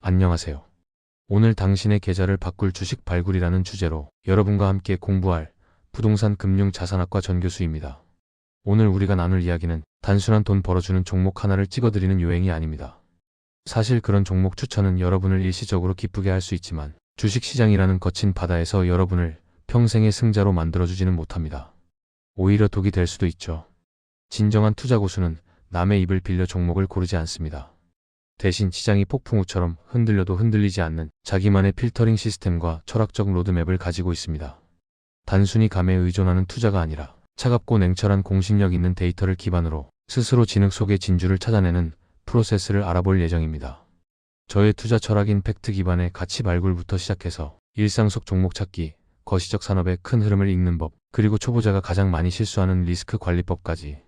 안녕하세요. 오늘 당신의 계좌를 바꿀 주식 발굴이라는 주제로 여러분과 함께 공부할 부동산 금융 자산학과 전교수입니다. 오늘 우리가 나눌 이야기는 단순한 돈 벌어주는 종목 하나를 찍어드리는 요행이 아닙니다. 사실 그런 종목 추천은 여러분을 일시적으로 기쁘게 할 수 있지만 주식시장이라는 거친 바다에서 여러분을 평생의 승자로 만들어주지는 못합니다. 오히려 독이 될 수도 있죠. 진정한 투자 고수는 남의 입을 빌려 종목을 고르지 않습니다. 대신 시장이 폭풍우처럼 흔들려도 흔들리지 않는 자기만의 필터링 시스템과 철학적 로드맵을 가지고 있습니다. 단순히 감에 의존하는 투자가 아니라 차갑고 냉철한 공신력 있는 데이터를 기반으로 스스로 진흙 속의 진주를 찾아내는 프로세스를 알아볼 예정입니다. 저의 투자 철학인 팩트 기반의 가치 발굴부터 시작해서 일상 속 종목 찾기, 거시적 산업의 큰 흐름을 읽는 법, 그리고 초보자가 가장 많이 실수하는 리스크 관리법까지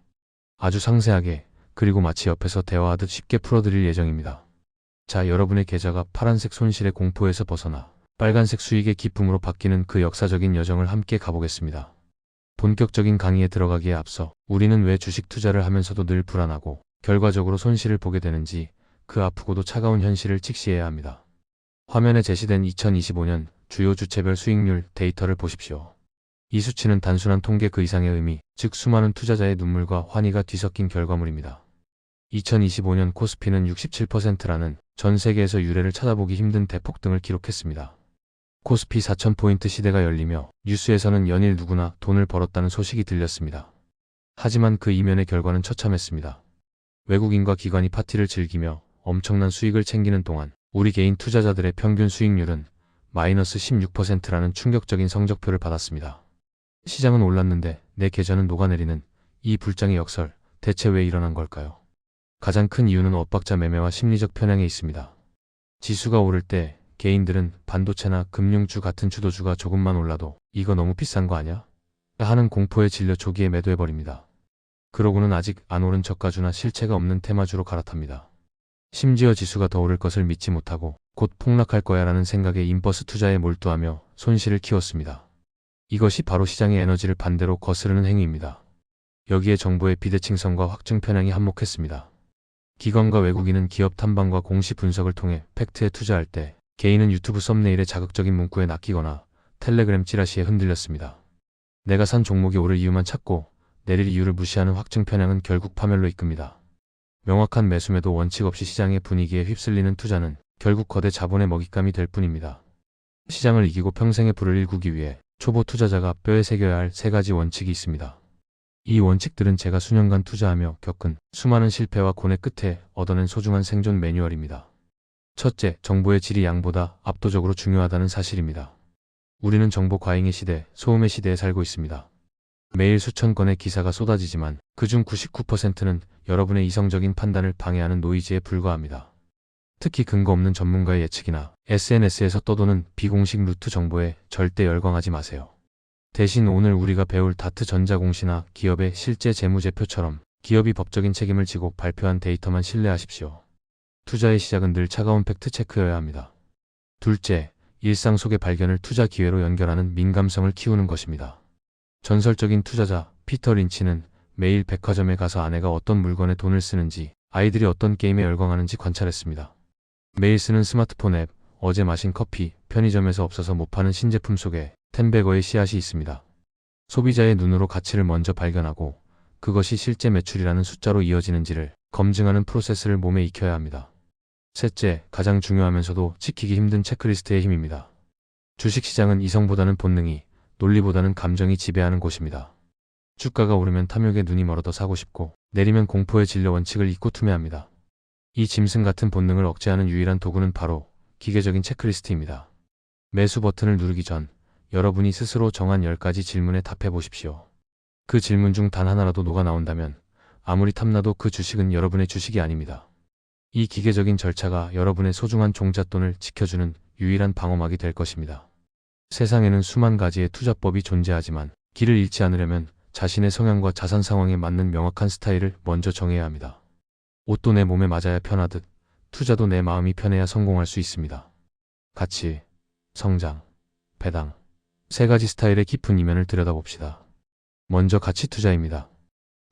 아주 상세하게, 그리고 마치 옆에서 대화하듯 쉽게 풀어드릴 예정입니다. 자, 여러분의 계좌가 파란색 손실의 공포에서 벗어나 빨간색 수익의 기쁨으로 바뀌는 그 역사적인 여정을 함께 가보겠습니다. 본격적인 강의에 들어가기에 앞서 우리는 왜 주식 투자를 하면서도 늘 불안하고 결과적으로 손실을 보게 되는지 그 아프고도 차가운 현실을 직시해야 합니다. 화면에 제시된 2025년 주요 주체별 수익률 데이터를 보십시오. 이 수치는 단순한 통계 그 이상의 의미, 즉 수많은 투자자의 눈물과 환희가 뒤섞인 결과물입니다. 2025년 코스피는 67%라는 전 세계에서 유례를 찾아보기 힘든 대폭등을 기록했습니다. 코스피 4000포인트 시대가 열리며 뉴스에서는 연일 누구나 돈을 벌었다는 소식이 들렸습니다. 하지만 그 이면의 결과는 처참했습니다. 외국인과 기관이 파티를 즐기며 엄청난 수익을 챙기는 동안 우리 개인 투자자들의 평균 수익률은 마이너스 16%라는 충격적인 성적표를 받았습니다. 시장은 올랐는데 내 계좌는 녹아내리는 이 불장의 역설, 대체 왜 일어난 걸까요? 가장 큰 이유는 엇박자 매매와 심리적 편향에 있습니다. 지수가 오를 때 개인들은 반도체나 금융주 같은 주도주가 조금만 올라도 이거 너무 비싼 거 아냐? 하는 공포에 질려 조기에 매도해버립니다. 그러고는 아직 안 오른 저가주나 실체가 없는 테마주로 갈아탑니다. 심지어 지수가 더 오를 것을 믿지 못하고 곧 폭락할 거야 라는 생각에 인버스 투자에 몰두하며 손실을 키웠습니다. 이것이 바로 시장의 에너지를 반대로 거스르는 행위입니다. 여기에 정보의 비대칭성과 확증 편향이 한몫했습니다. 기관과 외국인은 기업 탐방과 공시 분석을 통해 팩트에 투자할 때 개인은 유튜브 썸네일의 자극적인 문구에 낚이거나 텔레그램 찌라시에 흔들렸습니다. 내가 산 종목이 오를 이유만 찾고 내릴 이유를 무시하는 확증 편향은 결국 파멸로 이끕니다. 명확한 매수매도 원칙 없이 시장의 분위기에 휩쓸리는 투자는 결국 거대 자본의 먹잇감이 될 뿐입니다. 시장을 이기고 평생의 부를 일구기 위해 초보 투자자가 뼈에 새겨야 할 3가지 원칙이 있습니다. 이 원칙들은 제가 수년간 투자하며 겪은 수많은 실패와 고뇌 끝에 얻어낸 소중한 생존 매뉴얼입니다. 첫째, 정보의 질이 양보다 압도적으로 중요하다는 사실입니다. 우리는 정보 과잉의 시대, 소음의 시대에 살고 있습니다. 매일 수천 건의 기사가 쏟아지지만 그중 99%는 여러분의 이성적인 판단을 방해하는 노이즈에 불과합니다. 특히 근거 없는 전문가의 예측이나 SNS에서 떠도는 비공식 루트 정보에 절대 열광하지 마세요. 대신 오늘 우리가 배울 다트 전자공시나 기업의 실제 재무제표처럼 기업이 법적인 책임을 지고 발표한 데이터만 신뢰하십시오. 투자의 시작은 늘 차가운 팩트 체크여야 합니다. 둘째, 일상 속의 발견을 투자 기회로 연결하는 민감성을 키우는 것입니다. 전설적인 투자자 피터 린치는 매일 백화점에 가서 아내가 어떤 물건에 돈을 쓰는지, 아이들이 어떤 게임에 열광하는지 관찰했습니다. 매일 쓰는 스마트폰 앱, 어제 마신 커피, 편의점에서 없어서 못 파는 신제품 속에 10배거의 씨앗이 있습니다. 소비자의 눈으로 가치를 먼저 발견하고 그것이 실제 매출이라는 숫자로 이어지는지를 검증하는 프로세스를 몸에 익혀야 합니다. 셋째, 가장 중요하면서도 지키기 힘든 체크리스트의 힘입니다. 주식시장은 이성보다는 본능이, 논리보다는 감정이 지배하는 곳입니다. 주가가 오르면 탐욕에 눈이 멀어도 사고 싶고 내리면 공포에 질려 원칙을 잊고 투매합니다. 이 짐승 같은 본능을 억제하는 유일한 도구는 바로 기계적인 체크리스트입니다. 매수 버튼을 누르기 전 여러분이 스스로 정한 10가지 질문에 답해 보십시오. 그 질문 중 단 하나라도 녹아 나온다면 아무리 탐나도 그 주식은 여러분의 주식이 아닙니다. 이 기계적인 절차가 여러분의 소중한 종잣돈을 지켜주는 유일한 방어막이 될 것입니다. 세상에는 수만 가지의 투자법이 존재하지만 길을 잃지 않으려면 자신의 성향과 자산 상황에 맞는 명확한 스타일을 먼저 정해야 합니다. 옷도 내 몸에 맞아야 편하듯 투자도 내 마음이 편해야 성공할 수 있습니다. 가치, 성장, 배당, 3가지 스타일의 깊은 이면을 들여다봅시다. 먼저 가치 투자입니다.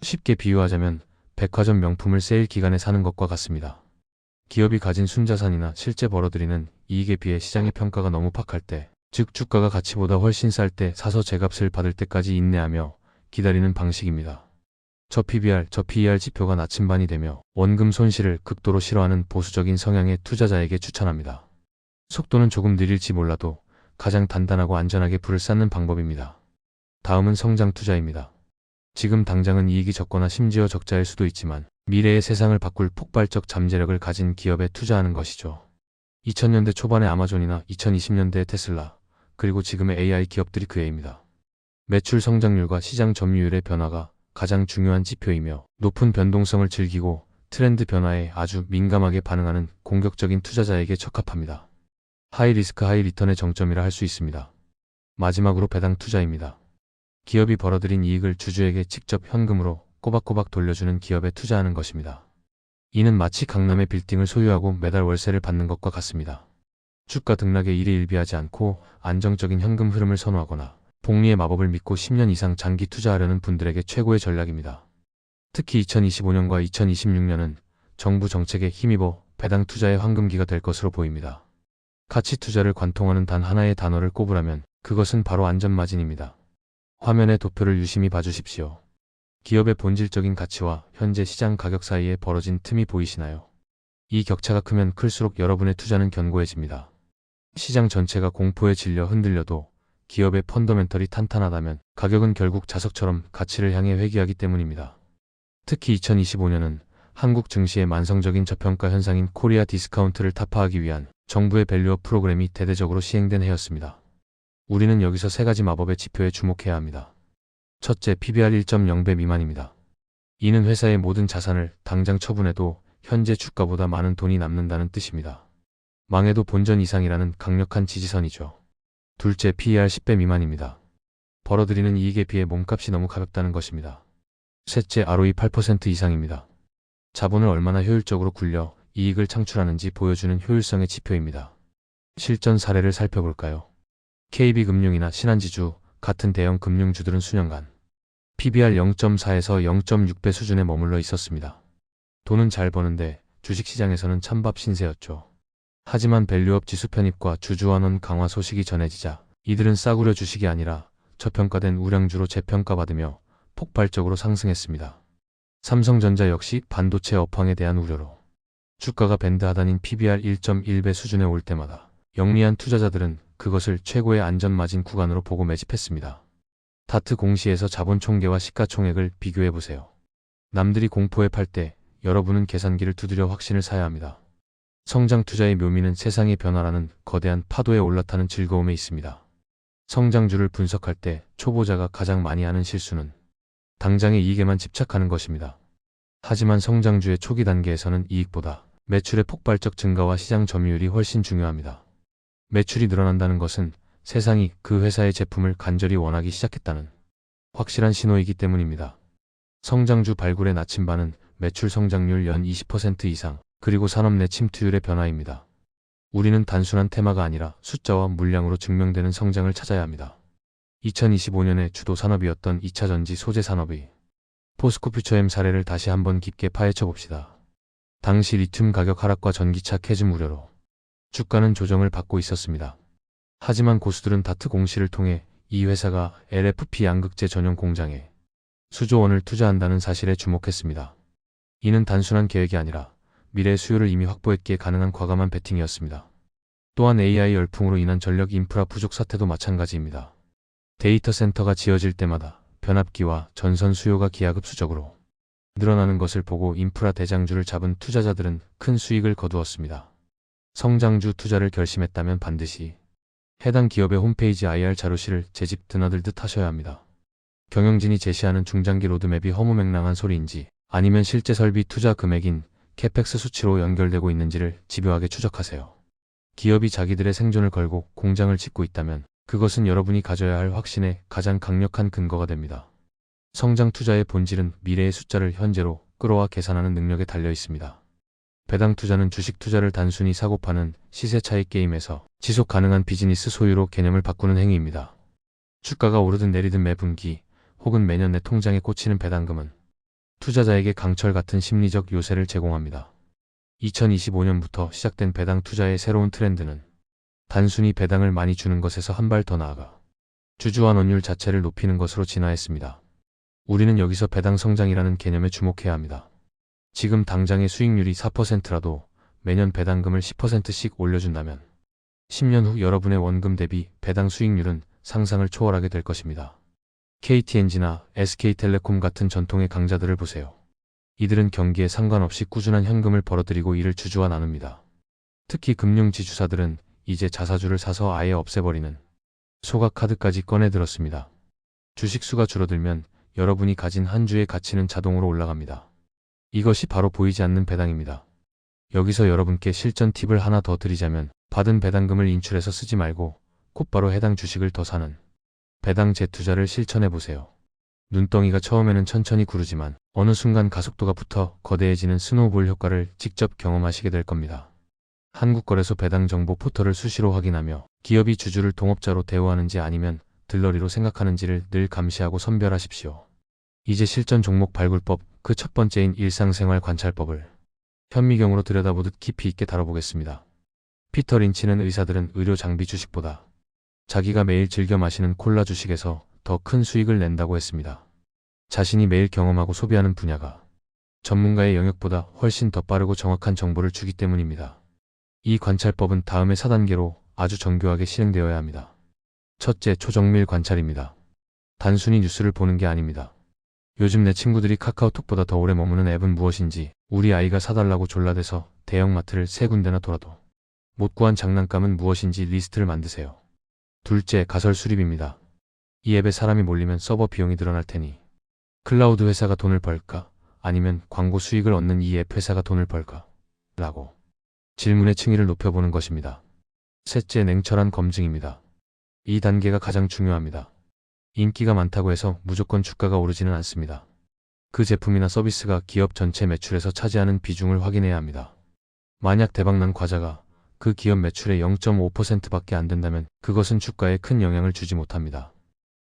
쉽게 비유하자면 백화점 명품을 세일 기간에 사는 것과 같습니다. 기업이 가진 순자산이나 실제 벌어들이는 이익에 비해 시장의 평가가 너무 박할 때, 즉 주가가 가치보다 훨씬 쌀 때 사서 제값을 받을 때까지 인내하며 기다리는 방식입니다. 저 PBR, 저 PER 지표가 나침반이 되며 원금 손실을 극도로 싫어하는 보수적인 성향의 투자자에게 추천합니다. 속도는 조금 느릴지 몰라도 가장 단단하고 안전하게 불을 쌓는 방법입니다. 다음은 성장 투자입니다. 지금 당장은 이익이 적거나 심지어 적자일 수도 있지만 미래의 세상을 바꿀 폭발적 잠재력을 가진 기업에 투자하는 것이죠. 2000년대 초반의 아마존이나 2020년대의 테슬라, 그리고 지금의 AI 기업들이 그 예입니다. 매출 성장률과 시장 점유율의 변화가 가장 중요한 지표이며 높은 변동성을 즐기고 트렌드 변화에 아주 민감하게 반응하는 공격적인 투자자에게 적합합니다. 하이 리스크 하이 리턴의 정점이라 할 수 있습니다. 마지막으로 배당 투자입니다. 기업이 벌어들인 이익을 주주에게 직접 현금으로 꼬박꼬박 돌려주는 기업에 투자하는 것입니다. 이는 마치 강남의 빌딩을 소유하고 매달 월세를 받는 것과 같습니다. 주가 등락에 일희일비하지 않고 안정적인 현금 흐름을 선호하거나 복리의 마법을 믿고 10년 이상 장기 투자하려는 분들에게 최고의 전략입니다. 특히 2025년과 2026년은 정부 정책에 힘입어 배당 투자의 황금기가 될 것으로 보입니다. 가치 투자를 관통하는 단 하나의 단어를 꼽으라면 그것은 바로 안전마진입니다. 화면의 도표를 유심히 봐주십시오. 기업의 본질적인 가치와 현재 시장 가격 사이에 벌어진 틈이 보이시나요? 이 격차가 크면 클수록 여러분의 투자는 견고해집니다. 시장 전체가 공포에 질려 흔들려도 기업의 펀더멘털이 탄탄하다면 가격은 결국 자석처럼 가치를 향해 회귀하기 때문입니다. 특히 2025년은 한국 증시의 만성적인 저평가 현상인 코리아 디스카운트를 타파하기 위한 정부의 밸류업 프로그램이 대대적으로 시행된 해였습니다. 우리는 여기서 세 가지 마법의 지표에 주목해야 합니다. 첫째, PBR 1.0배 미만입니다. 이는 회사의 모든 자산을 당장 처분해도 현재 주가보다 많은 돈이 남는다는 뜻입니다. 망해도 본전 이상이라는 강력한 지지선이죠. 둘째, PER 10배 미만입니다. 벌어들이는 이익에 비해 몸값이 너무 가볍다는 것입니다. 셋째, ROE 8% 이상입니다. 자본을 얼마나 효율적으로 굴려 이익을 창출하는지 보여주는 효율성의 지표입니다. 실전 사례를 살펴볼까요? KB금융이나 신한지주 같은 대형 금융주들은 수년간 PBR 0.4에서 0.6배 수준에 머물러 있었습니다. 돈은 잘 버는데 주식시장에서는 찬밥 신세였죠. 하지만 밸류업 지수 편입과 주주환원 강화 소식이 전해지자 이들은 싸구려 주식이 아니라 저평가된 우량주로 재평가받으며 폭발적으로 상승했습니다. 삼성전자 역시 반도체 업황에 대한 우려로 주가가 밴드 하단인 PBR 1.1배 수준에 올 때마다 영리한 투자자들은 그것을 최고의 안전마진 구간으로 보고 매집했습니다. 다트 공시에서 자본 총계와 시가총액을 비교해보세요. 남들이 공포에 팔 때 여러분은 계산기를 두드려 확신을 사야 합니다. 성장 투자의 묘미는 세상의 변화라는 거대한 파도에 올라타는 즐거움에 있습니다. 성장주를 분석할 때 초보자가 가장 많이 하는 실수는 당장의 이익에만 집착하는 것입니다. 하지만 성장주의 초기 단계에서는 이익보다 매출의 폭발적 증가와 시장 점유율이 훨씬 중요합니다. 매출이 늘어난다는 것은 세상이 그 회사의 제품을 간절히 원하기 시작했다는 확실한 신호이기 때문입니다. 성장주 발굴의 나침반은 매출 성장률 연 20% 이상, 그리고 산업 내 침투율의 변화입니다. 우리는 단순한 테마가 아니라 숫자와 물량으로 증명되는 성장을 찾아야 합니다. 2025년의 주도 산업이었던 2차 전지 소재 산업의 포스코 퓨처엠 사례를 다시 한번 깊게 파헤쳐 봅시다. 당시 리튬 가격 하락과 전기차 캐즘 우려로 주가는 조정을 받고 있었습니다. 하지만 고수들은 다트 공시를 통해 이 회사가 LFP 양극재 전용 공장에 수조 원을 투자한다는 사실에 주목했습니다. 이는 단순한 계획이 아니라 미래 수요를 이미 확보했기에 가능한 과감한 베팅이었습니다. 또한 AI 열풍으로 인한 전력 인프라 부족 사태도 마찬가지입니다. 데이터 센터가 지어질 때마다 변압기와 전선 수요가 기하급수적으로 늘어나는 것을 보고 인프라 대장주를 잡은 투자자들은 큰 수익을 거두었습니다. 성장주 투자를 결심했다면 반드시 해당 기업의 홈페이지 IR 자료실을 제 집 드나들듯 하셔야 합니다. 경영진이 제시하는 중장기 로드맵이 허무맹랑한 소리인지 아니면 실제 설비 투자 금액인 캐펙스 수치로 연결되고 있는지를 집요하게 추적하세요. 기업이 자기들의 생존을 걸고 공장을 짓고 있다면 그것은 여러분이 가져야 할 확신의 가장 강력한 근거가 됩니다. 성장 투자의 본질은 미래의 숫자를 현재로 끌어와 계산하는 능력에 달려 있습니다. 배당 투자는 주식 투자를 단순히 사고 파는 시세 차익 게임에서 지속 가능한 비즈니스 소유로 개념을 바꾸는 행위입니다. 주가가 오르든 내리든 매 분기 혹은 매년 내 통장에 꽂히는 배당금은 투자자에게 강철 같은 심리적 요새를 제공합니다. 2025년부터 시작된 배당 투자의 새로운 트렌드는 단순히 배당을 많이 주는 것에서 한 발 더 나아가 주주환원율 자체를 높이는 것으로 진화했습니다. 우리는 여기서 배당 성장이라는 개념에 주목해야 합니다. 지금 당장의 수익률이 4%라도 매년 배당금을 10%씩 올려준다면 10년 후 여러분의 원금 대비 배당 수익률은 상상을 초월하게 될 것입니다. KTNG나 SK텔레콤 같은 전통의 강자들을 보세요. 이들은 경기에 상관없이 꾸준한 현금을 벌어들이고 이를 주주와 나눕니다. 특히 금융지주사들은 이제 자사주를 사서 아예 없애버리는 소각카드까지 꺼내들었습니다. 주식수가 줄어들면 여러분이 가진 한 주의 가치는 자동으로 올라갑니다. 이것이 바로 보이지 않는 배당입니다. 여기서 여러분께 실전 팁을 하나 더 드리자면 받은 배당금을 인출해서 쓰지 말고 곧바로 해당 주식을 더 사는 배당 재투자를 실천해보세요. 눈덩이가 처음에는 천천히 구르지만 어느 순간 가속도가 붙어 거대해지는 스노우볼 효과를 직접 경험하시게 될 겁니다. 한국거래소 배당 정보 포털을 수시로 확인하며 기업이 주주를 동업자로 대우하는지 아니면 들러리로 생각하는지를 늘 감시하고 선별하십시오. 이제 실전 종목 발굴법, 그 첫 번째인 일상생활 관찰법을 현미경으로 들여다보듯 깊이 있게 다뤄보겠습니다. 피터 린치는 의사들은 의료 장비 주식보다 자기가 매일 즐겨 마시는 콜라 주식에서 더 큰 수익을 낸다고 했습니다. 자신이 매일 경험하고 소비하는 분야가 전문가의 영역보다 훨씬 더 빠르고 정확한 정보를 주기 때문입니다. 이 관찰법은 다음의 4단계로 아주 정교하게 실행되어야 합니다. 첫째, 초정밀 관찰입니다. 단순히 뉴스를 보는 게 아닙니다. 요즘 내 친구들이 카카오톡보다 더 오래 머무는 앱은 무엇인지, 우리 아이가 사달라고 졸라대서 대형마트를 3군데나 돌아도 못 구한 장난감은 무엇인지 리스트를 만드세요. 둘째, 가설 수립입니다. 이 앱에 사람이 몰리면 서버 비용이 늘어날 테니 클라우드 회사가 돈을 벌까? 아니면 광고 수익을 얻는 이 앱 회사가 돈을 벌까? 라고 질문의 층위를 높여보는 것입니다. 셋째, 냉철한 검증입니다. 이 단계가 가장 중요합니다. 인기가 많다고 해서 무조건 주가가 오르지는 않습니다. 그 제품이나 서비스가 기업 전체 매출에서 차지하는 비중을 확인해야 합니다. 만약 대박난 과자가 그 기업 매출의 0.5%밖에 안 된다면 그것은 주가에 큰 영향을 주지 못합니다.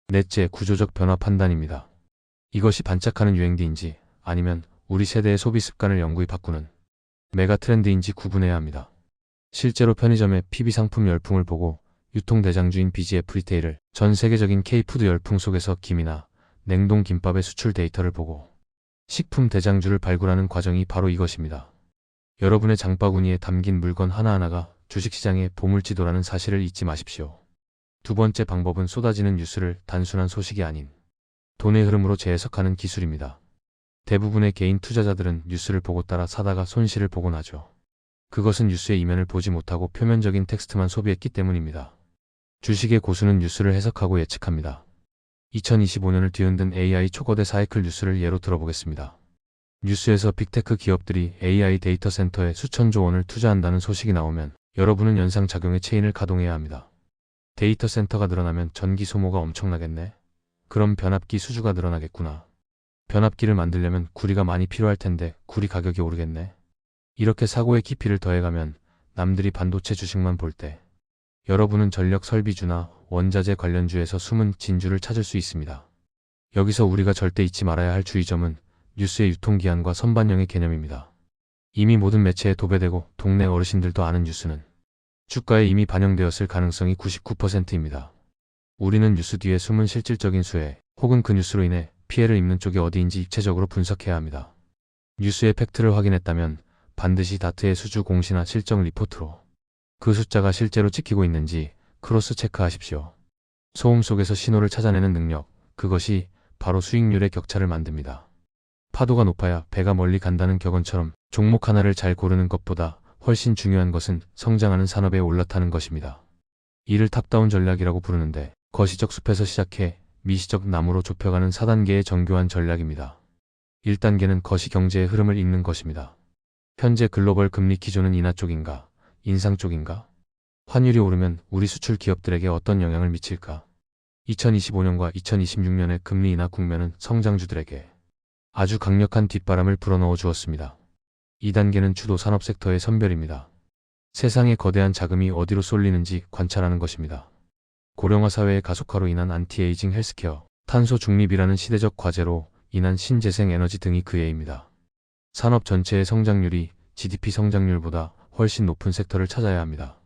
넷째, 구조적 변화 판단입니다. 이것이 반짝하는 유행기인지 아니면 우리 세대의 소비 습관을 영구히 바꾸는 메가 트렌드인지 구분해야 합니다. 실제로 편의점의 PB 상품 열풍을 보고 유통대장주인 BGF 리테일을 전 세계적인 K푸드 열풍 속에서 김이나 냉동 김밥의 수출 데이터를 보고 식품 대장주를 발굴하는 과정이 바로 이것입니다. 여러분의 장바구니에 담긴 물건 하나하나가 주식시장의 보물지도라는 사실을 잊지 마십시오. 두 번째 방법은 쏟아지는 뉴스를 단순한 소식이 아닌 돈의 흐름으로 재해석하는 기술입니다. 대부분의 개인 투자자들은 뉴스를 보고 따라 사다가 손실을 보고 나죠. 그것은 뉴스의 이면을 보지 못하고 표면적인 텍스트만 소비했기 때문입니다. 주식의 고수는 뉴스를 해석하고 예측합니다. 2025년을 뒤흔든 AI 초거대 사이클 뉴스를 예로 들어보겠습니다. 뉴스에서 빅테크 기업들이 AI 데이터 센터에 수천조 원을 투자한다는 소식이 나오면 여러분은 연상작용의 체인을 가동해야 합니다. 데이터 센터가 늘어나면 전기 소모가 엄청나겠네. 그럼 변압기 수주가 늘어나겠구나. 변압기를 만들려면 구리가 많이 필요할 텐데 구리 가격이 오르겠네. 이렇게 사고의 깊이를 더해가면 남들이 반도체 주식만 볼 때 여러분은 전력 설비주나 원자재 관련주에서 숨은 진주를 찾을 수 있습니다. 여기서 우리가 절대 잊지 말아야 할 주의점은 뉴스의 유통기한과 선반영의 개념입니다. 이미 모든 매체에 도배되고 동네 어르신들도 아는 뉴스는 주가에 이미 반영되었을 가능성이 99%입니다. 우리는 뉴스 뒤에 숨은 실질적인 수혜 혹은 그 뉴스로 인해 피해를 입는 쪽이 어디인지 입체적으로 분석해야 합니다. 뉴스의 팩트를 확인했다면 반드시 다트의 수주 공시나 실적 리포트로 그 숫자가 실제로 찍히고 있는지 크로스 체크하십시오. 소음 속에서 신호를 찾아내는 능력, 그것이 바로 수익률의 격차를 만듭니다. 파도가 높아야 배가 멀리 간다는 격언처럼 종목 하나를 잘 고르는 것보다 훨씬 중요한 것은 성장하는 산업에 올라타는 것입니다. 이를 탑다운 전략이라고 부르는데 거시적 숲에서 시작해 미시적 나무로 좁혀가는 4단계의 정교한 전략입니다. 1단계는 거시 경제의 흐름을 읽는 것입니다. 현재 글로벌 금리 기조는 인하 쪽인가, 인상 쪽인가? 환율이 오르면 우리 수출 기업들에게 어떤 영향을 미칠까? 2025년과 2026년의 금리 인하 국면은 성장주들에게 아주 강력한 뒷바람을 불어넣어 주었습니다. 2단계는 주도 산업 섹터의 선별입니다. 세상의 거대한 자금이 어디로 쏠리는지 관찰하는 것입니다. 고령화 사회의 가속화로 인한 안티에이징 헬스케어, 탄소 중립이라는 시대적 과제로 인한 신재생 에너지 등이 그 예입니다. 산업 전체의 성장률이 GDP 성장률보다 훨씬 높은 섹터를 찾아야 합니다.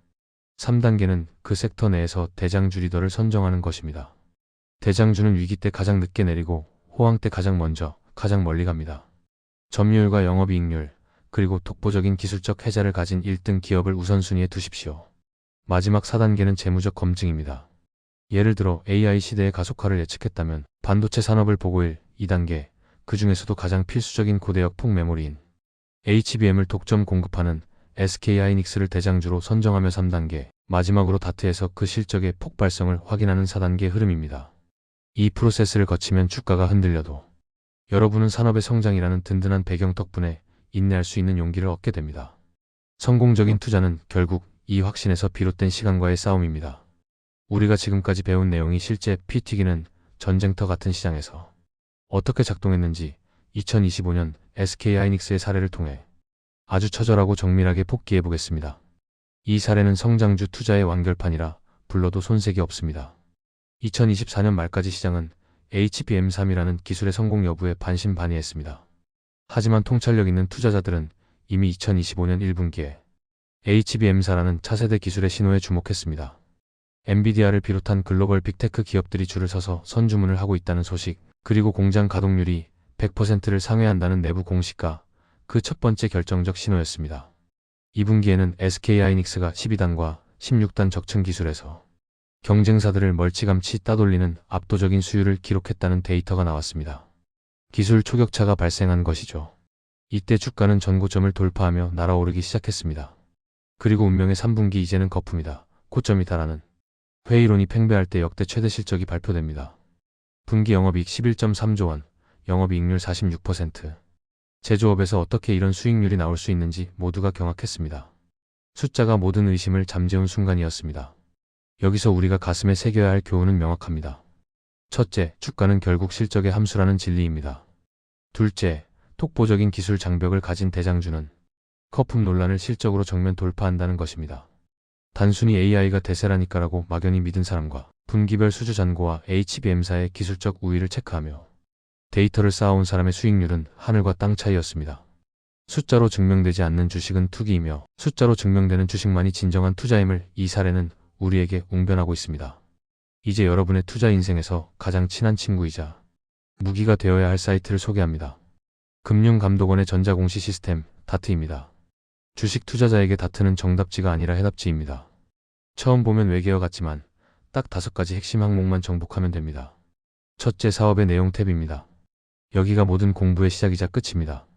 3단계는 그 섹터 내에서 대장주 리더를 선정하는 것입니다. 대장주는 위기 때 가장 늦게 내리고 호황 때 가장 먼저, 가장 멀리 갑니다. 점유율과 영업이익률, 그리고 독보적인 기술적 혜자를 가진 1등 기업을 우선순위에 두십시오. 마지막 4단계는 재무적 검증입니다. 예를 들어 AI 시대의 가속화를 예측했다면 반도체 산업을 보고 2단계, 그 중에서도 가장 필수적인 고대역 폭메모리인 HBM을 독점 공급하는 SK하이닉스를 대장주로 선정하며 3단계, 마지막으로 다트에서 그 실적의 폭발성을 확인하는 4단계 흐름입니다. 이 프로세스를 거치면 주가가 흔들려도 여러분은 산업의 성장이라는 든든한 배경 덕분에 인내할 수 있는 용기를 얻게 됩니다. 성공적인 투자는 결국 이 확신에서 비롯된 시간과의 싸움입니다. 우리가 지금까지 배운 내용이 실제 피 튀기는 전쟁터 같은 시장에서 어떻게 작동했는지 2025년 SK하이닉스의 사례를 통해 아주 처절하고 정밀하게 복기해 보겠습니다. 이 사례는 성장주 투자의 완결판이라 불러도 손색이 없습니다. 2024년 말까지 시장은 HBM3이라는 기술의 성공 여부에 반신반의했습니다. 하지만 통찰력 있는 투자자들은 이미 2025년 1분기에 HBM4라는 차세대 기술의 신호에 주목했습니다. 엔비디아를 비롯한 글로벌 빅테크 기업들이 줄을 서서 선주문을 하고 있다는 소식, 그리고 공장 가동률이 100%를 상회한다는 내부 공시가 그 첫 번째 결정적 신호였습니다. 2분기에는 SK하이닉스가 12단과 16단 적층 기술에서 경쟁사들을 멀찌감치 따돌리는 압도적인 수율을 기록했다는 데이터가 나왔습니다. 기술 초격차가 발생한 것이죠. 이때 주가는 전고점을 돌파하며 날아오르기 시작했습니다. 그리고 운명의 3분기 이제는 거품이다, 고점이 달하는 회의론이 팽배할 때 역대 최대 실적이 발표됩니다. 분기 영업이익 11.3조 원, 영업이익률 46%. 제조업에서 어떻게 이런 수익률이 나올 수 있는지 모두가 경악했습니다. 숫자가 모든 의심을 잠재운 순간이었습니다. 여기서 우리가 가슴에 새겨야 할 교훈은 명확합니다. 첫째, 주가는 결국 실적의 함수라는 진리입니다. 둘째, 독보적인 기술 장벽을 가진 대장주는 거품 논란을 실적으로 정면 돌파한다는 것입니다. 단순히 AI가 대세라니까라고 막연히 믿은 사람과 분기별 수주 잔고와 HBM사의 기술적 우위를 체크하며 데이터를 쌓아온 사람의 수익률은 하늘과 땅 차이였습니다. 숫자로 증명되지 않는 주식은 투기이며 숫자로 증명되는 주식만이 진정한 투자임을 이 사례는 우리에게 웅변하고 있습니다. 이제 여러분의 투자 인생에서 가장 친한 친구이자 무기가 되어야 할 사이트를 소개합니다. 금융감독원의 전자공시 시스템 다트입니다. 주식 투자자에게 다트는 정답지가 아니라 해답지입니다. 처음 보면 외계어 같지만 딱 5가지 핵심 항목만 정복하면 됩니다. 첫째, 사업의 내용 탭입니다. 여기가 모든 공부의 시작이자 끝입니다.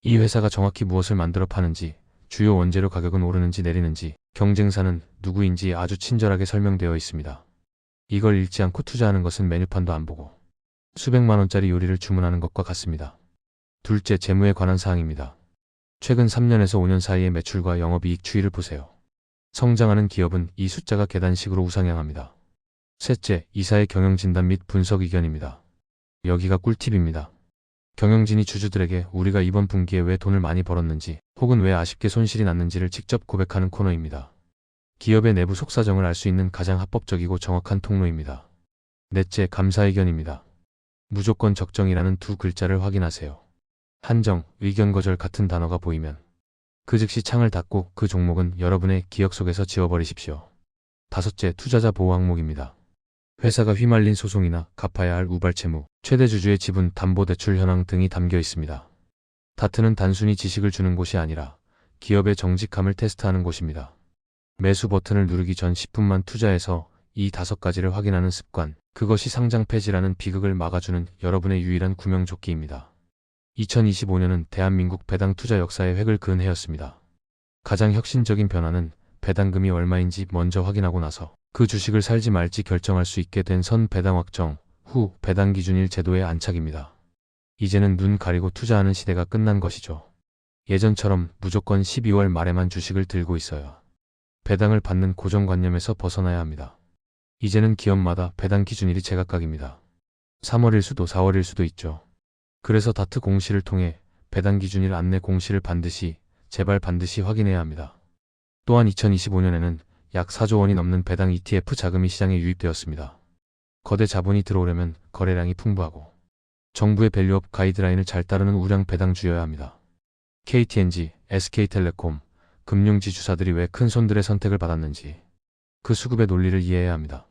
이 회사가 정확히 무엇을 만들어 파는지, 주요 원재료 가격은 오르는지 내리는지, 경쟁사는 누구인지 아주 친절하게 설명되어 있습니다. 이걸 읽지 않고 투자하는 것은 메뉴판도 안 보고 수백만 원짜리 요리를 주문하는 것과 같습니다. 둘째, 재무에 관한 사항입니다. 최근 3년에서 5년 사이의 매출과 영업이익 추이를 보세요. 성장하는 기업은 이 숫자가 계단식으로 우상향합니다. 셋째, 이사의 경영진단 및 분석 의견입니다. 여기가 꿀팁입니다. 경영진이 주주들에게 우리가 이번 분기에 왜 돈을 많이 벌었는지 혹은 왜 아쉽게 손실이 났는지를 직접 고백하는 코너입니다. 기업의 내부 속사정을 알 수 있는 가장 합법적이고 정확한 통로입니다. 넷째, 감사 의견입니다. 무조건 적정이라는 두 글자를 확인하세요. 한정, 의견 거절 같은 단어가 보이면 그 즉시 창을 닫고 그 종목은 여러분의 기억 속에서 지워버리십시오. 다섯째, 투자자 보호 항목입니다. 회사가 휘말린 소송이나 갚아야 할 우발 채무, 최대 주주의 지분, 담보대출 현황 등이 담겨 있습니다. 다트는 단순히 지식을 주는 곳이 아니라 기업의 정직함을 테스트하는 곳입니다. 매수 버튼을 누르기 전 10분만 투자해서 이 5가지를 확인하는 습관, 그것이 상장 폐지라는 비극을 막아주는 여러분의 유일한 구명조끼입니다. 2025년은 대한민국 배당 투자 역사의 획을 그은 해였습니다. 가장 혁신적인 변화는 배당금이 얼마인지 먼저 확인하고 나서 그 주식을 살지 말지 결정할 수 있게 된 선 배당 확정 후 배당 기준일 제도의 안착입니다. 이제는 눈 가리고 투자하는 시대가 끝난 것이죠. 예전처럼 무조건 12월 말에만 주식을 들고 있어야 배당을 받는 고정관념에서 벗어나야 합니다. 이제는 기업마다 배당 기준일이 제각각입니다. 3월일 수도 4월일 수도 있죠. 그래서 다트 공시를 통해 배당 기준일 안내 공시를 반드시, 제발 반드시 확인해야 합니다. 또한 2025년에는 약 4조 원이 넘는 배당 ETF 자금이 시장에 유입되었습니다. 거대 자본이 들어오려면 거래량이 풍부하고 정부의 밸류업 가이드라인을 잘 따르는 우량 배당주여야 합니다. KTNG, SK텔레콤, 금융지주사들이 왜 큰 손들의 선택을 받았는지 그 수급의 논리를 이해해야 합니다.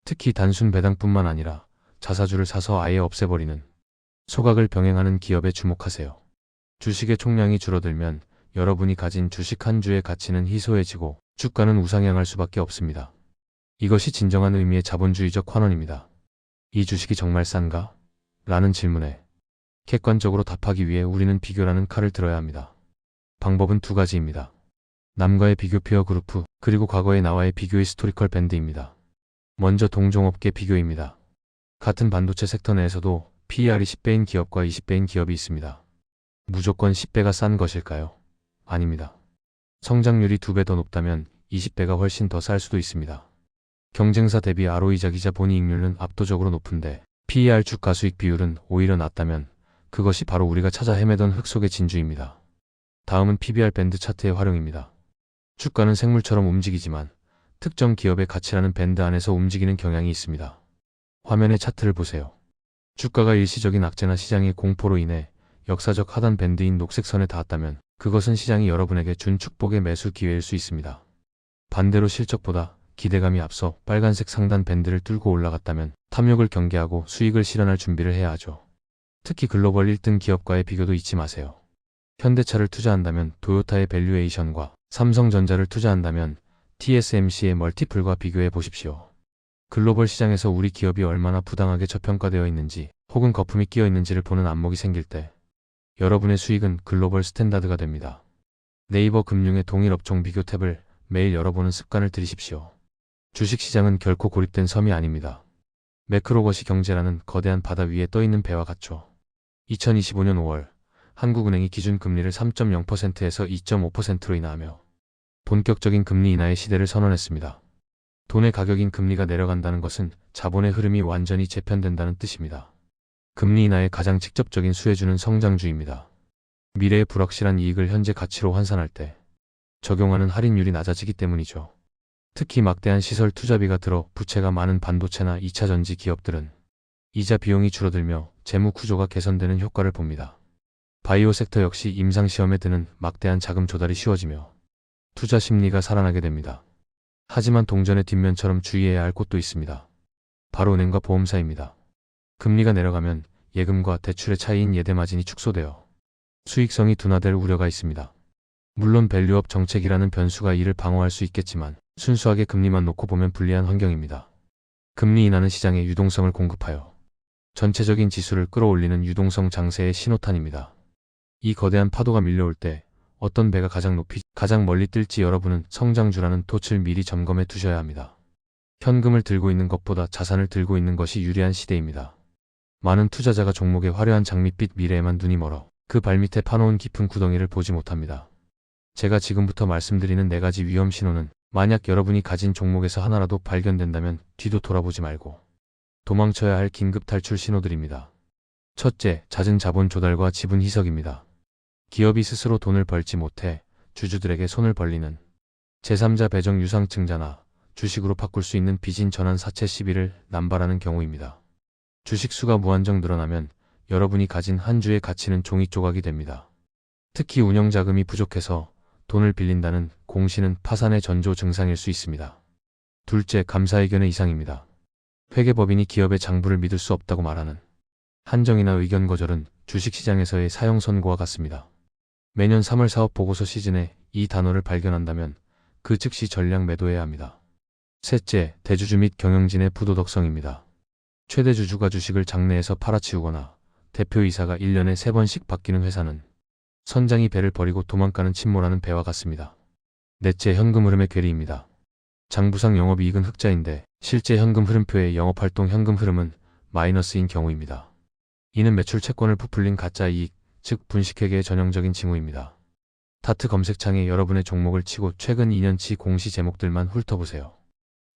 특히 단순 배당뿐만 아니라 자사주를 사서 아예 없애버리는 소각을 병행하는 기업에 주목하세요. 주식의 총량이 줄어들면 여러분이 가진 주식 한 주의 가치는 희소해지고 주가는 우상향할 수밖에 없습니다. 이것이 진정한 의미의 자본주의적 환원입니다. 이 주식이 정말 싼가? 라는 질문에 객관적으로 답하기 위해 우리는 비교라는 칼을 들어야 합니다. 방법은 두 가지입니다. 남과의 비교 피어 그루프, 그리고 과거의 나와의 비교 히스토리컬 밴드입니다. 먼저 동종업계 비교입니다. 같은 반도체 섹터 내에서도 PER이 10배인 기업과 20배인 기업이 있습니다. 무조건 10배가 싼 것일까요? 아닙니다. 성장률이 2배 더 높다면 20배가 훨씬 더 쌀 수도 있습니다. 경쟁사 대비 ROE이자 본이익률은 압도적으로 높은데 PER 주가수익 비율은 오히려 낮다면 그것이 바로 우리가 찾아 헤매던 흙 속의 진주입니다. 다음은 PBR 밴드 차트의 활용입니다. 주가는 생물처럼 움직이지만 특정 기업의 가치라는 밴드 안에서 움직이는 경향이 있습니다. 화면의 차트를 보세요. 주가가 일시적인 악재나 시장의 공포로 인해 역사적 하단 밴드인 녹색 선에 닿았다면 그것은 시장이 여러분에게 준 축복의 매수 기회일 수 있습니다. 반대로 실적보다 기대감이 앞서 빨간색 상단 밴드를 뚫고 올라갔다면 탐욕을 경계하고 수익을 실현할 준비를 해야 하죠. 특히 글로벌 1등 기업과의 비교도 잊지 마세요. 현대차를 투자한다면 도요타의 밸류에이션과 삼성전자를 투자한다면 TSMC의 멀티플과 비교해 보십시오. 글로벌 시장에서 우리 기업이 얼마나 부당하게 저평가되어 있는지 혹은 거품이 끼어 있는지를 보는 안목이 생길 때 여러분의 수익은 글로벌 스탠다드가 됩니다. 네이버 금융의 동일 업종 비교 탭을 매일 열어보는 습관을 들이십시오. 주식시장은 결코 고립된 섬이 아닙니다. 매크로거시 경제라는 거대한 바다 위에 떠있는 배와 같죠. 2025년 5월 한국은행이 기준금리를 3.0%에서 2.5%로 인하하며 본격적인 금리 인하의 시대를 선언했습니다. 돈의 가격인 금리가 내려간다는 것은 자본의 흐름이 완전히 재편된다는 뜻입니다. 금리 인하의 가장 직접적인 수혜주는 성장주입니다. 미래의 불확실한 이익을 현재 가치로 환산할 때 적용하는 할인율이 낮아지기 때문이죠. 특히 막대한 시설 투자비가 들어 부채가 많은 반도체나 2차전지 기업들은 이자 비용이 줄어들며 재무 구조가 개선되는 효과를 봅니다. 바이오 섹터 역시 임상시험에 드는 막대한 자금 조달이 쉬워지며 투자 심리가 살아나게 됩니다. 하지만 동전의 뒷면처럼 주의해야 할 곳도 있습니다. 바로 은행과 보험사입니다. 금리가 내려가면 예금과 대출의 차이인 예대마진이 축소되어 수익성이 둔화될 우려가 있습니다. 물론 밸류업 정책이라는 변수가 이를 방어할 수 있겠지만 순수하게 금리만 놓고 보면 불리한 환경입니다. 금리 인하는 시장에 유동성을 공급하여 전체적인 지수를 끌어올리는 유동성 장세의 신호탄입니다. 이 거대한 파도가 밀려올 때 어떤 배가 가장 높이 가장 멀리 뜰지 여러분은 성장주라는 돛을 미리 점검해 두셔야 합니다. 현금을 들고 있는 것보다 자산을 들고 있는 것이 유리한 시대입니다. 많은 투자자가 종목의 화려한 장밋빛 미래에만 눈이 멀어 그 발밑에 파놓은 깊은 구덩이를 보지 못합니다. 제가 지금부터 말씀드리는 4가지 위험 신호는 만약 여러분이 가진 종목에서 하나라도 발견된다면 뒤도 돌아보지 말고 도망쳐야 할 긴급 탈출 신호들입니다. 첫째, 잦은 자본 조달과 지분 희석입니다. 기업이 스스로 돈을 벌지 못해 주주들에게 손을 벌리는 제3자 배정 유상증자나 주식으로 바꿀 수 있는 비진 전환 사채 시비를 남발하는 경우입니다. 주식 수가 무한정 늘어나면 여러분이 가진 한 주의 가치는 종이 조각이 됩니다. 특히 운영자금이 부족해서 돈을 빌린다는 공시는 파산의 전조 증상일 수 있습니다. 둘째, 감사의견의 이상입니다. 회계법인이 기업의 장부를 믿을 수 없다고 말하는 한정이나 의견 거절은 주식시장에서의 사형 선고와 같습니다. 매년 3월 사업 보고서 시즌에 이 단어를 발견한다면 그 즉시 전량 매도해야 합니다. 셋째, 대주주 및 경영진의 부도덕성입니다. 최대 주주가 주식을 장내에서 팔아치우거나 대표이사가 1년에 3번씩 바뀌는 회사는 선장이 배를 버리고 도망가는 침몰하는 배와 같습니다. 넷째, 현금 흐름의 괴리입니다. 장부상 영업이익은 흑자인데 실제 현금 흐름표의 영업활동 현금 흐름은 마이너스인 경우입니다. 이는 매출 채권을 부풀린 가짜 이익, 즉 분식회계의 전형적인 징후입니다. 다트 검색창에 여러분의 종목을 치고 최근 2년치 공시 제목들만 훑어보세요.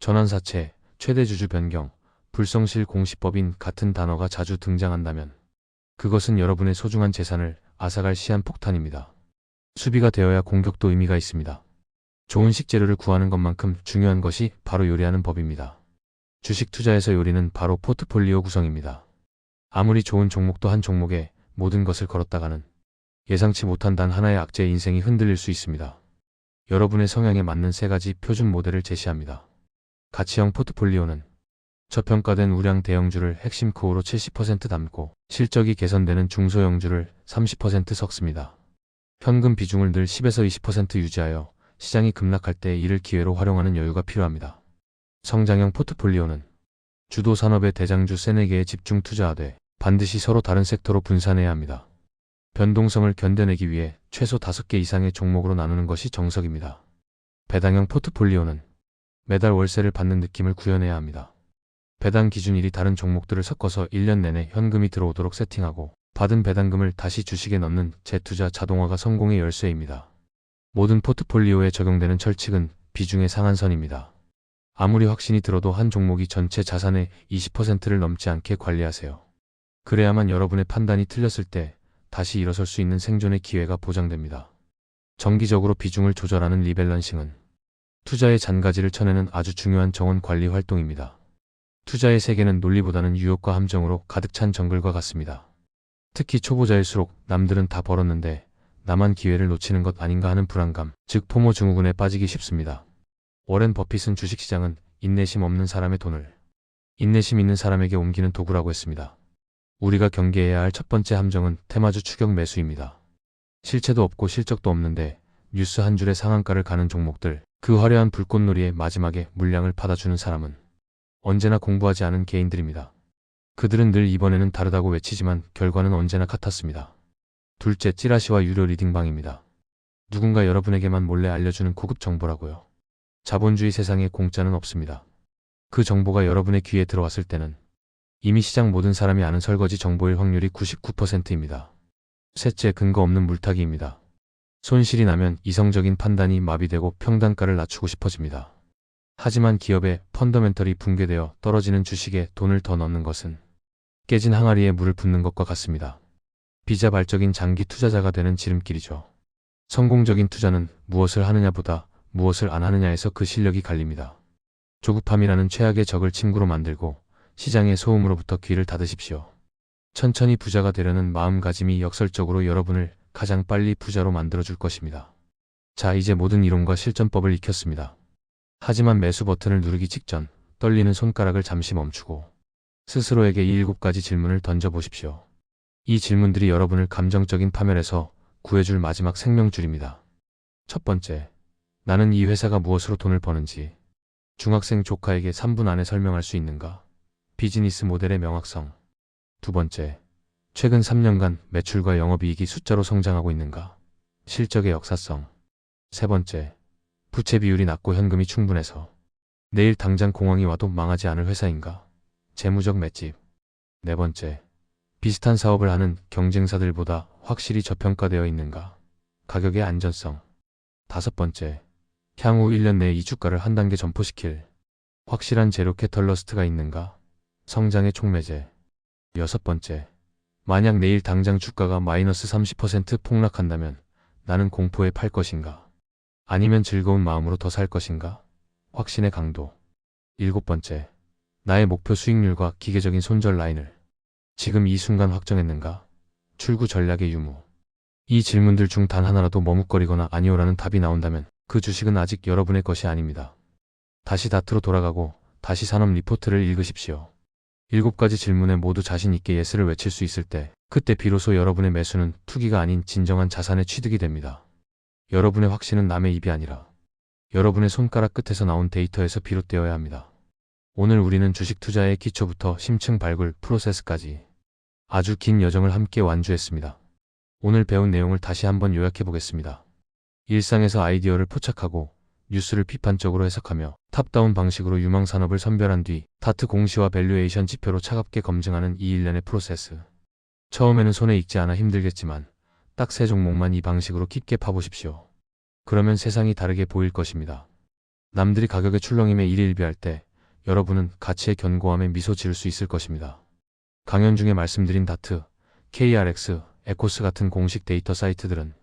전환사채, 최대주주 변경, 불성실 공시법인 같은 단어가 자주 등장한다면 그것은 여러분의 소중한 재산을 앗아갈 시한폭탄입니다. 수비가 되어야 공격도 의미가 있습니다. 좋은 식재료를 구하는 것만큼 중요한 것이 바로 요리하는 법입니다. 주식 투자에서 요리는 바로 포트폴리오 구성입니다. 아무리 좋은 종목도 한 종목에 모든 것을 걸었다가는 예상치 못한 단 하나의 악재의 인생이 흔들릴 수 있습니다. 여러분의 성향에 맞는 3가지 표준 모델을 제시합니다. 가치형 포트폴리오는 저평가된 우량 대형주를 핵심 코어로 70% 담고 실적이 개선되는 중소형주를 30% 섞습니다. 현금 비중을 늘 10에서 20% 유지하여 시장이 급락할 때 이를 기회로 활용하는 여유가 필요합니다. 성장형 포트폴리오는 주도 산업의 대장주 3-4개에 집중 투자하되 반드시 서로 다른 섹터로 분산해야 합니다. 변동성을 견뎌내기 위해 최소 5개 이상의 종목으로 나누는 것이 정석입니다. 배당형 포트폴리오는 매달 월세를 받는 느낌을 구현해야 합니다. 배당 기준일이 다른 종목들을 섞어서 1년 내내 현금이 들어오도록 세팅하고 받은 배당금을 다시 주식에 넣는 재투자 자동화가 성공의 열쇠입니다. 모든 포트폴리오에 적용되는 철칙은 비중의 상한선입니다. 아무리 확신이 들어도 한 종목이 전체 자산의 20%를 넘지 않게 관리하세요. 그래야만 여러분의 판단이 틀렸을 때 다시 일어설 수 있는 생존의 기회가 보장됩니다. 정기적으로 비중을 조절하는 리밸런싱은 투자의 잔가지를 쳐내는 아주 중요한 정원 관리 활동입니다. 투자의 세계는 논리보다는 유혹과 함정으로 가득 찬 정글과 같습니다. 특히 초보자일수록 남들은 다 벌었는데 나만 기회를 놓치는 것 아닌가 하는 불안감, 즉 포모 증후군에 빠지기 쉽습니다. 워렌 버핏은 주식시장은 인내심 없는 사람의 돈을 인내심 있는 사람에게 옮기는 도구라고 했습니다. 우리가 경계해야 할 첫 번째 함정은 테마주 추격 매수입니다. 실체도 없고 실적도 없는데 뉴스 한 줄에 상한가를 가는 종목들, 그 화려한 불꽃놀이의 마지막에 물량을 받아주는 사람은 언제나 공부하지 않은 개인들입니다. 그들은 늘 이번에는 다르다고 외치지만 결과는 언제나 같았습니다. 둘째, 찌라시와 유료 리딩방입니다. 누군가 여러분에게만 몰래 알려주는 고급 정보라고요. 자본주의 세상에 공짜는 없습니다. 그 정보가 여러분의 귀에 들어왔을 때는 이미 시장 모든 사람이 아는 설거지 정보일 확률이 99%입니다. 셋째, 근거 없는 물타기입니다. 손실이 나면 이성적인 판단이 마비되고 평단가를 낮추고 싶어집니다. 하지만 기업의 펀더멘털이 붕괴되어 떨어지는 주식에 돈을 더 넣는 것은 깨진 항아리에 물을 붓는 것과 같습니다. 비자발적인 장기 투자자가 되는 지름길이죠. 성공적인 투자는 무엇을 하느냐보다 무엇을 안 하느냐에서 그 실력이 갈립니다. 조급함이라는 최악의 적을 친구로 만들고 시장의 소음으로부터 귀를 닫으십시오. 천천히 부자가 되려는 마음가짐이 역설적으로 여러분을 가장 빨리 부자로 만들어줄 것입니다. 자, 이제 모든 이론과 실전법을 익혔습니다. 하지만 매수 버튼을 누르기 직전 떨리는 손가락을 잠시 멈추고 스스로에게 이 7가지 질문을 던져보십시오. 이 질문들이 여러분을 감정적인 파멸에서 구해줄 마지막 생명줄입니다. 첫 번째, 나는 이 회사가 무엇으로 돈을 버는지 중학생 조카에게 3분 안에 설명할 수 있는가? 비즈니스 모델의 명확성. 두 번째, 최근 3년간 매출과 영업이익이 숫자로 성장하고 있는가? 실적의 역사성. 세 번째, 부채 비율이 낮고 현금이 충분해서 내일 당장 공황이 와도 망하지 않을 회사인가? 재무적 맷집. 네 번째, 비슷한 사업을 하는 경쟁사들보다 확실히 저평가되어 있는가? 가격의 안전성. 다섯 번째, 향후 1년 내에 이 주가를 한 단계 점포시킬 확실한 제로 캐털러스트가 있는가? 성장의 촉매제. 여섯 번째, 만약 내일 당장 주가가 마이너스 30% 폭락한다면 나는 공포에 팔 것인가? 아니면 즐거운 마음으로 더 살 것인가? 확신의 강도. 일곱 번째, 나의 목표 수익률과 기계적인 손절 라인을 지금 이 순간 확정했는가? 출구 전략의 유무. 이 질문들 중 단 하나라도 머뭇거리거나 아니오라는 답이 나온다면 그 주식은 아직 여러분의 것이 아닙니다. 다시 다트로 돌아가고 다시 산업 리포트를 읽으십시오. 7가지 질문에 모두 자신 있게 예스를 외칠 수 있을 때 그때 비로소 여러분의 매수는 투기가 아닌 진정한 자산의 취득이 됩니다. 여러분의 확신은 남의 입이 아니라 여러분의 손가락 끝에서 나온 데이터에서 비롯되어야 합니다. 오늘 우리는 주식 투자의 기초부터 심층 발굴 프로세스까지 아주 긴 여정을 함께 완주했습니다. 오늘 배운 내용을 다시 한번 요약해 보겠습니다. 일상에서 아이디어를 포착하고 뉴스를 비판적으로 해석하며 탑다운 방식으로 유망산업을 선별한 뒤 다트 공시와 밸류에이션 지표로 차갑게 검증하는 이 일련의 프로세스. 처음에는 손에 익지 않아 힘들겠지만 딱 3종목만 이 방식으로 깊게 파보십시오. 그러면 세상이 다르게 보일 것입니다. 남들이 가격의 출렁임에 일희일비할 때 여러분은 가치의 견고함에 미소 지을 수 있을 것입니다. 강연 중에 말씀드린 다트, KRX, 에코스 같은 공식 데이터 사이트들은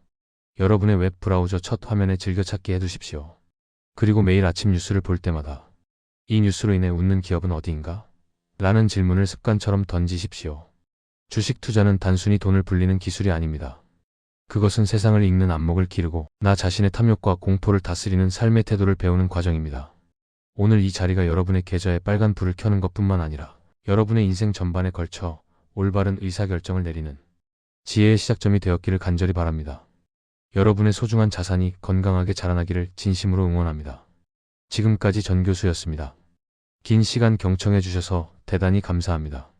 여러분의 웹 브라우저 첫 화면에 즐겨찾기 해두십시오. 그리고 매일 아침 뉴스를 볼 때마다 이 뉴스로 인해 웃는 기업은 어디인가? 라는 질문을 습관처럼 던지십시오. 주식 투자는 단순히 돈을 불리는 기술이 아닙니다. 그것은 세상을 읽는 안목을 기르고 나 자신의 탐욕과 공포를 다스리는 삶의 태도를 배우는 과정입니다. 오늘 이 자리가 여러분의 계좌에 빨간 불을 켜는 것뿐만 아니라 여러분의 인생 전반에 걸쳐 올바른 의사결정을 내리는 지혜의 시작점이 되었기를 간절히 바랍니다. 여러분의 소중한 자산이 건강하게 자라나기를 진심으로 응원합니다. 지금까지 전 교수였습니다. 긴 시간 경청해 주셔서 대단히 감사합니다.